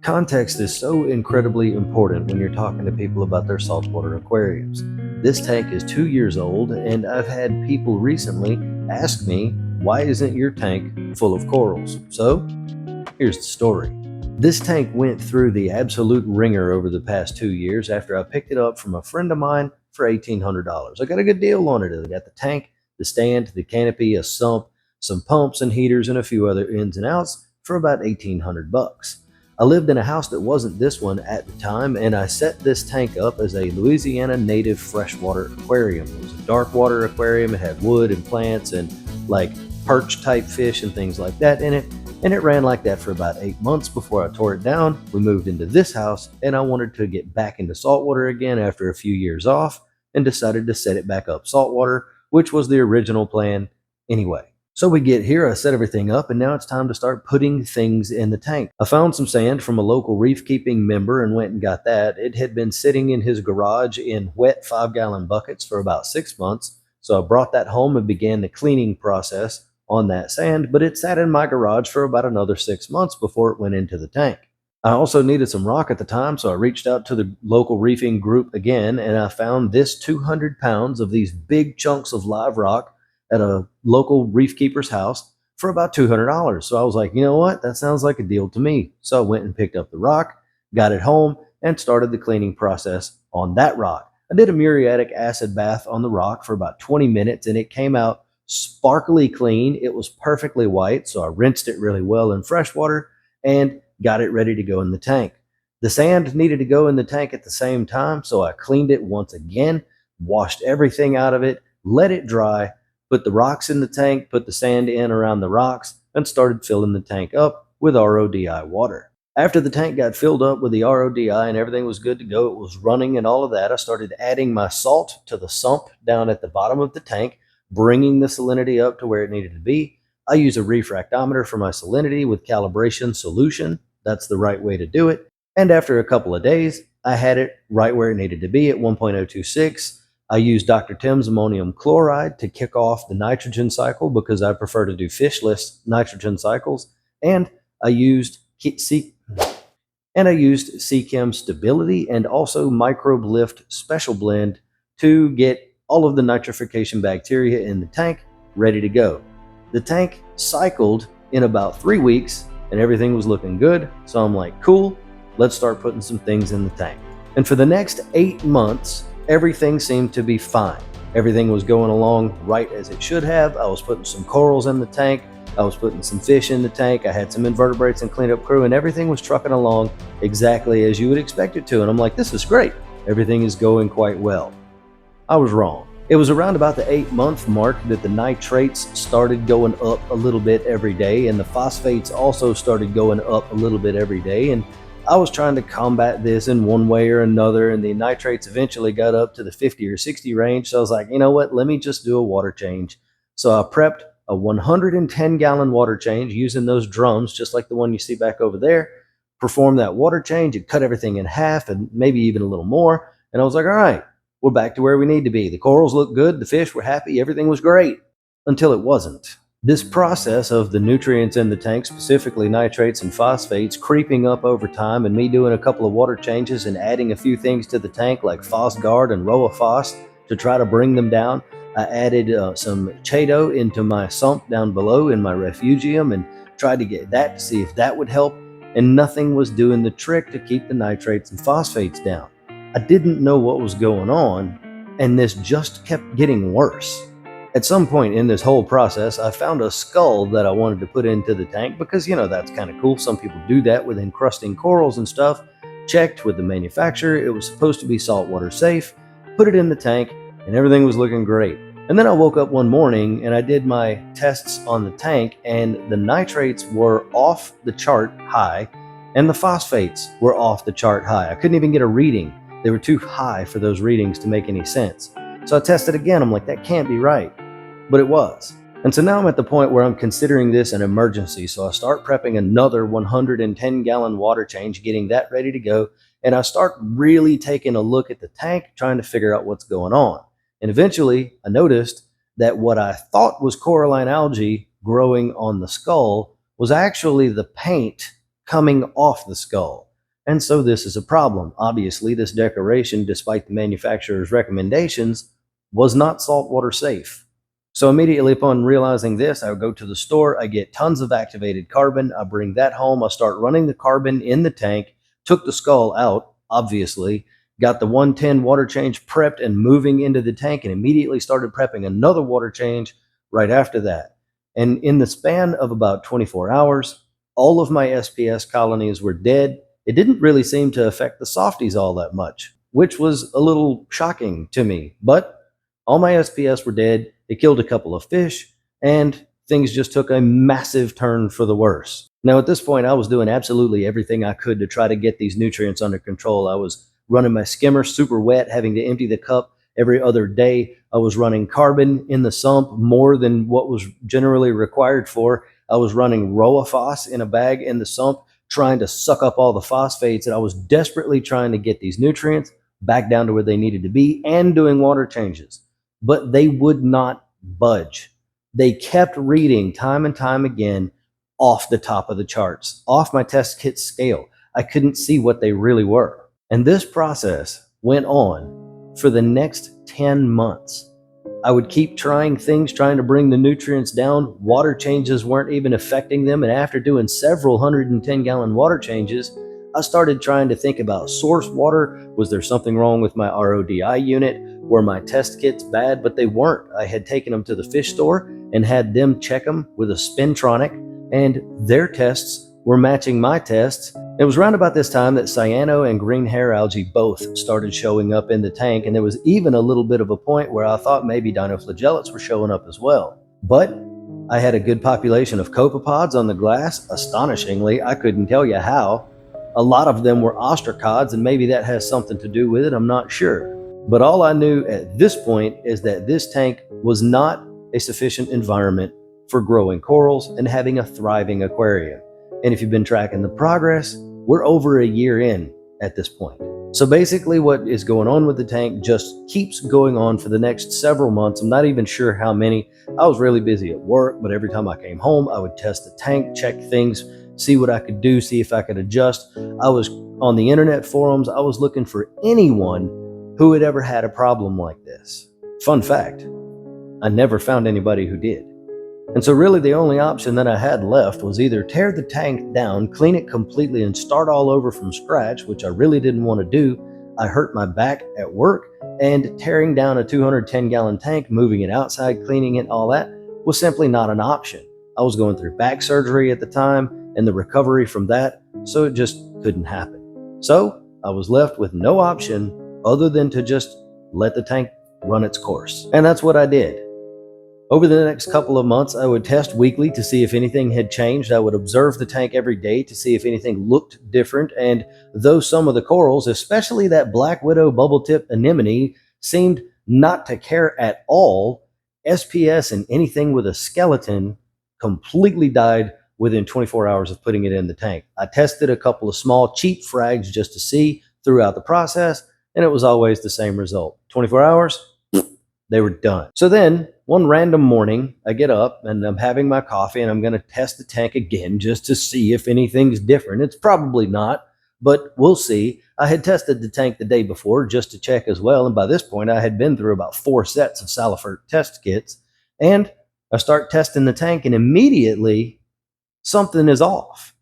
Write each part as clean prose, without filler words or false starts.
Context is so incredibly important when you're talking to people about their saltwater aquariums. This tank is 2 years old, and I've had people recently ask me, why isn't your tank full of corals? So, here's the story. This tank went through the absolute ringer over the past 2 years after I picked it up from a friend of mine for $1,800. I got a good deal on it. I got the tank, the stand, the canopy, a sump, some pumps and heaters, and a few other ins and outs for about 1,800 bucks. I lived in a house that wasn't this one at the time, and I set this tank up as a Louisiana native freshwater aquarium. It was a dark water aquarium. It had wood and plants and like perch type fish and things like that in it. And it ran like that for about 8 months before I tore it down. We moved into this house, and I wanted to get back into saltwater again after a few years off and decided to set it back up saltwater, which was the original plan anyway. So we get here, I set everything up, and now it's time to start putting things in the tank. I found some sand from a local reef keeping member and went and got that. It had been sitting in his garage in wet 5-gallon buckets for about 6 months. So I brought that home and began the cleaning process on that sand, but it sat in my garage for about another 6 months before it went into the tank. I also needed some rock at the time, so I reached out to the local reefing group again, and I found this 200 pounds of these big chunks of live rock at a local reef keeper's house for about $200. So I was like, you know what? That sounds like a deal to me. So I went and picked up the rock, got it home, and started the cleaning process on that rock. I did a muriatic acid bath on the rock for about 20 minutes, and it came out sparkly clean. It was perfectly white, so I rinsed it really well in fresh water and got it ready to go in the tank. The sand needed to go in the tank at the same time, so I cleaned it once again, washed everything out of it, let it dry, put the rocks in the tank, put the sand in around the rocks, and started filling the tank up with RODI water. After the tank got filled up with the RODI and everything was good to go, it was running and all of that, I started adding my salt to the sump down at the bottom of the tank, bringing the salinity up to where it needed to be. I use a refractometer for my salinity with calibration solution. That's the right way to do it. And after a couple of days, I had it right where it needed to be at 1.026. I used Dr. Tim's ammonium chloride to kick off the nitrogen cycle because I prefer to do fishless nitrogen cycles. And I used Seachem Stability and also Microbe Lift Special Blend to get all of the nitrification bacteria in the tank ready to go. The tank cycled in about 3 weeks and everything was looking good. So I'm like, cool, let's start putting some things in the tank. And for the next 8 months, everything seemed to be fine. Everything was going along right as it should have. I was putting some corals in the tank. I was putting some fish in the tank. I had some invertebrates and cleanup crew, and everything was trucking along exactly as you would expect it to. And I'm like, this is great. Everything is going quite well. I was wrong. It was around about the 8-month mark that the nitrates started going up a little bit every day, and the phosphates also started going up a little bit every day. And I was trying to combat this in one way or another, and the nitrates eventually got up to the 50 or 60 range. So I was like, you know what, let me just do a water change. So I prepped a 110-gallon water change using those drums, just like the one you see back over there. Performed that water change and cut everything in half and maybe even a little more. And I was like, all right, we're back to where we need to be. The corals looked good, the fish were happy, everything was great, until it wasn't. This process of the nutrients in the tank, specifically nitrates and phosphates, creeping up over time, and me doing a couple of water changes and adding a few things to the tank like Phosgard and Roaphos to try to bring them down. I added some Chaeto into my sump down below in my refugium and tried to get that to see if that would help, and nothing was doing the trick to keep the nitrates and phosphates down. I didn't know what was going on, and this just kept getting worse. At some point in this whole process, I found a skull that I wanted to put into the tank because, that's kind of cool. Some people do that with encrusting corals and stuff. Checked with the manufacturer. It was supposed to be saltwater safe. Put it in the tank, and everything was looking great. And then I woke up one morning and I did my tests on the tank, and the nitrates were off the chart high, and the phosphates were off the chart high. I couldn't even get a reading. They were too high for those readings to make any sense. So I tested again. I'm like, that can't be right. But it was. And so now I'm at the point where I'm considering this an emergency. So I start prepping another 110-gallon water change, getting that ready to go. And I start really taking a look at the tank, trying to figure out what's going on. And eventually I noticed that what I thought was coralline algae growing on the skull was actually the paint coming off the skull. And so this is a problem. Obviously, this decoration, despite the manufacturer's recommendations, was not saltwater safe. So immediately upon realizing this, I would go to the store, I get tons of activated carbon, I bring that home, I start running the carbon in the tank, took the skull out, obviously, got the 110 water change prepped and moving into the tank, and immediately started prepping another water change right after that. And in the span of about 24 hours, all of my SPS colonies were dead. It didn't really seem to affect the softies all that much, which was a little shocking to me. But all my SPS were dead. It killed a couple of fish, and things just took a massive turn for the worse. Now, at this point, I was doing absolutely everything I could to try to get these nutrients under control. I was running my skimmer super wet, having to empty the cup every other day. I was running carbon in the sump more than what was generally required for. I was running Roaphos in a bag in the sump, trying to suck up all the phosphates, and I was desperately trying to get these nutrients back down to where they needed to be and doing water changes. But they would not budge. They kept reading time and time again off the top of the charts, off my test kit scale. I couldn't see what they really were. And this process went on for the next 10 months. I would keep trying things, trying to bring the nutrients down. Water changes weren't even affecting them. And after doing several 110-gallon water changes, I started trying to think about source water. Was there something wrong with my RODI unit? Were my test kits bad? But they weren't. I had taken them to the fish store and had them check them with a Spintronic, and their tests were matching my tests. It was around about this time that cyano and green hair algae both started showing up in the tank, and there was even a little bit of a point where I thought maybe dinoflagellates were showing up as well. But I had a good population of copepods on the glass. Astonishingly, I couldn't tell you how. A lot of them were ostracods, and maybe that has something to do with it, I'm not sure. But all I knew at this point is that this tank was not a sufficient environment for growing corals and having a thriving aquarium. And if you've been tracking the progress, we're over a year in at this point. So basically what is going on with the tank just keeps going on for the next several months. I'm not even sure how many. I was really busy at work, but every time I came home, I would test the tank, check things, see what I could do, see if I could adjust. I was on the internet forums. I was looking for anyone who had ever had a problem like this. Fun fact, I never found anybody who did. And so really the only option that I had left was either tear the tank down, clean it completely, and start all over from scratch, which I really didn't want to do. I hurt my back at work, and tearing down a 210-gallon tank, moving it outside, cleaning it, all that was simply not an option. I was going through back surgery at the time and the recovery from that, so it just couldn't happen. So I was left with no option other than to just let the tank run its course. And that's what I did. Over the next couple of months, I would test weekly to see if anything had changed. I would observe the tank every day to see if anything looked different. And though some of the corals, especially that black widow bubble tip anemone, seemed not to care at all, SPS and anything with a skeleton completely died within 24 hours of putting it in the tank. I tested a couple of small cheap frags just to see throughout the process, and it was always the same result. 24 hours, they were done. So then, one random morning, I get up and I'm having my coffee and I'm going to test the tank again just to see if anything's different. It's probably not, but we'll see. I had tested the tank the day before just to check as well, and by this point I had been through about 4 sets of Salifert test kits, and I start testing the tank and immediately something is off.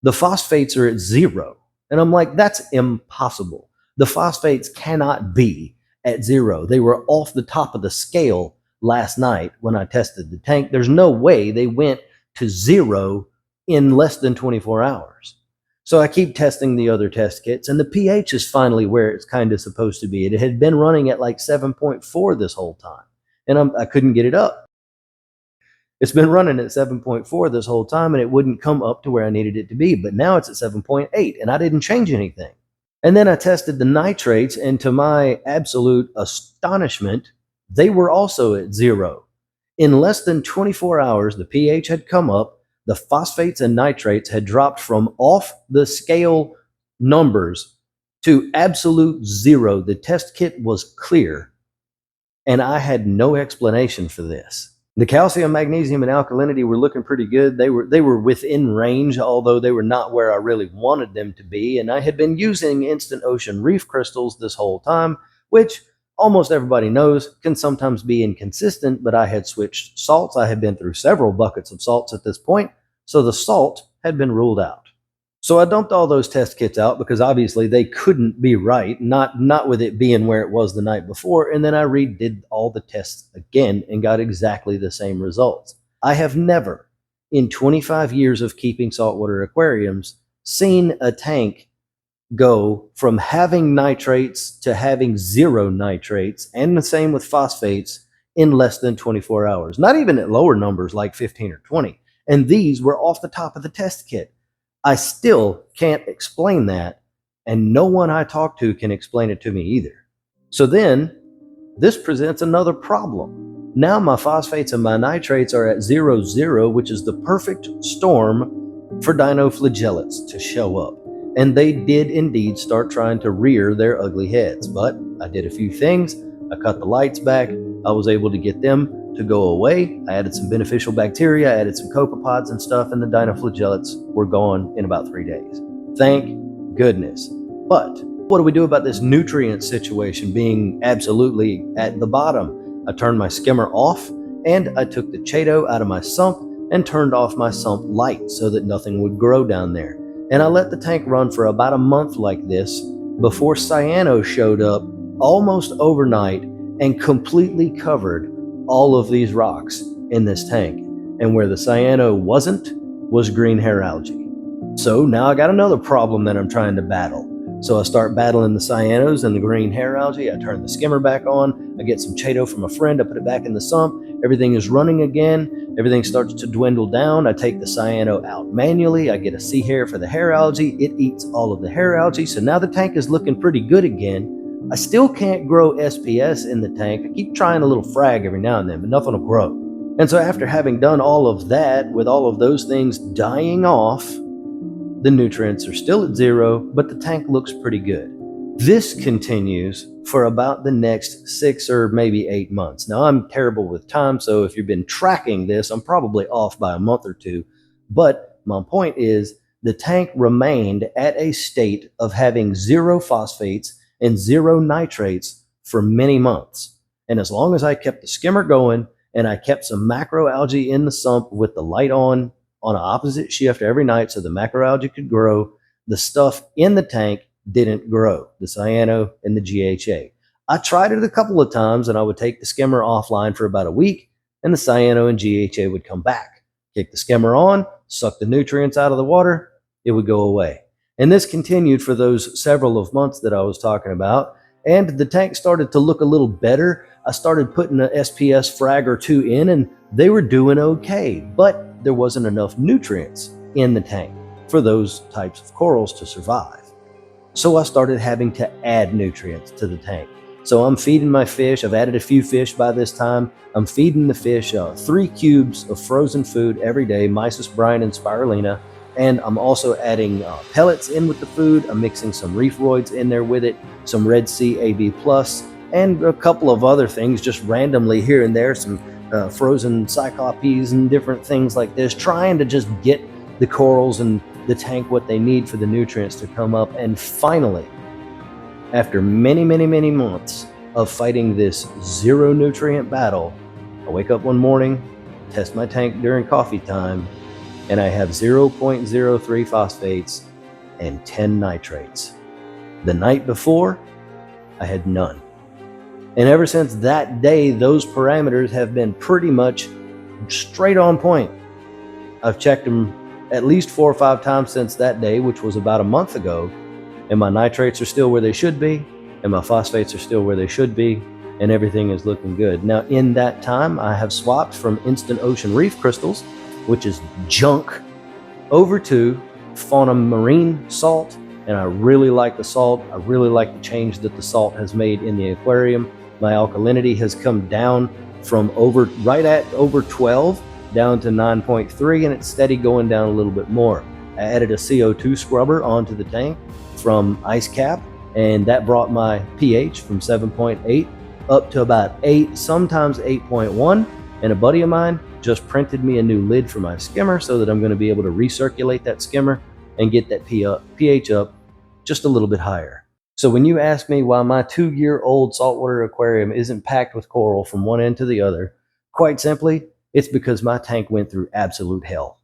The phosphates are at 0, and I'm like, that's impossible. The phosphates cannot be at 0. They were off the top of the scale last night when I tested the tank. There's no way they went to 0 in less than 24 hours. So I keep testing the other test kits, and the pH is finally where it's kind of supposed to be. It had been running at like 7.4 this whole time, and I couldn't get it up. It's been running at 7.4 this whole time, and it wouldn't come up to where I needed it to be. But now it's at 7.8, and I didn't change anything. And then I tested the nitrates, and to my absolute astonishment, they were also at 0. In less than 24 hours, the pH had come up, the phosphates and nitrates had dropped from off the scale numbers to absolute 0. The test kit was clear, and I had no explanation for this. The calcium, magnesium, and alkalinity were looking pretty good. They were within range, although they were not where I really wanted them to be. And I had been using instant ocean reef crystals this whole time, which almost everybody knows can sometimes be inconsistent, but I had switched salts. I had been through several buckets of salts at this point, so the salt had been ruled out. So I dumped all those test kits out because obviously they couldn't be right, not with it being where it was the night before, and then I redid all the tests again and got exactly the same results. I have never, in 25 years of keeping saltwater aquariums, seen a tank go from having nitrates to having zero nitrates, and the same with phosphates, in less than 24 hours. Not even at lower numbers like 15 or 20. And these were off the top of the test kit. I still can't explain that, and no one I talk to can explain it to me either. So then, this presents another problem. Now my phosphates and my nitrates are at 0, which is the perfect storm for dinoflagellates to show up. And they did indeed start trying to rear their ugly heads. But I did a few things. I cut the lights back. I was able to get them to go away. I added some beneficial bacteria, I added some copepods and stuff, and the dinoflagellates were gone in about 3 days. Thank goodness. But what do we do about this nutrient situation being absolutely at the bottom? I turned my skimmer off, and I took the Chaeto out of my sump and turned off my sump light so that nothing would grow down there. And I let the tank run for about a month like this before cyano showed up almost overnight and completely covered all of these rocks in this tank. And where the cyano wasn't was green hair algae. So now I got another problem that I'm trying to battle. So I start battling the cyanos and the green hair algae. I turn the skimmer back on. I get some Chaeto from a friend. I put it back in the sump. Everything is running again. Everything starts to dwindle down. I take the cyano out manually. I get a sea hair for the hair algae. It eats all of the hair algae. So now the tank is looking pretty good again. I still can't grow SPS in the tank. I keep trying a little frag every now and then, but nothing will grow. And so after having done all of that, with all of those things dying off, the nutrients are still at 0, but the tank looks pretty good. This continues for about the next 6 or maybe 8 months. Now, I'm terrible with time, so if you've been tracking this, I'm probably off by a month or two. But my point is, the tank remained at a state of having 0 phosphates and 0 nitrates for many months. And as long as I kept the skimmer going and I kept some macroalgae in the sump with the light on an opposite shift every night so the macroalgae could grow, the stuff in the tank didn't grow, the cyano and the GHA. I tried it a couple of times, and I would take the skimmer offline for about a week, and the cyano and GHA would come back. Kick the skimmer on, suck the nutrients out of the water, it would go away. And this continued for those several of months that I was talking about. And the tank started to look a little better. I started putting an SPS frag or 2 in, and they were doing okay. But there wasn't enough nutrients in the tank for those types of corals to survive. So I started having to add nutrients to the tank. So I'm feeding my fish. I've added a few fish by this time. I'm feeding the fish 3 cubes of frozen food every day, mysis, brine, and spirulina. And I'm also adding pellets in with the food. I'm mixing some reef roids in there with it, some Red Sea AB+, and a couple of other things just randomly here and there, some frozen cyclopes and different things like this, trying to just get the corals and the tank what they need for the nutrients to come up. And finally, after many, many, many months of fighting this 0 nutrient battle, I wake up one morning, test my tank during coffee time, and I have 0.03 phosphates and 10 nitrates. The night before, I had none. And ever since that day, those parameters have been pretty much straight on point. I've checked them at least 4 or 5 times since that day, which was about a month ago, and my nitrates are still where they should be, and my phosphates are still where they should be, and everything is looking good. Now, in that time, I have swapped from instant ocean reef crystals, which is junk, over to fauna marine salt, and I really like the salt. I really like the change that the salt has made in the aquarium. My alkalinity has come down from right at over 12 down to 9.3, and it's steady going down a little bit more. I added a CO2 scrubber onto the tank from Ice Cap, and that brought my pH from 7.8 up to about 8, sometimes 8.1. And a buddy of mine just printed me a new lid for my skimmer so that I'm going to be able to recirculate that skimmer and get that pH up just a little bit higher. So when you ask me why my 2-year-old saltwater aquarium isn't packed with coral from one end to the other, quite simply, it's because my tank went through absolute hell.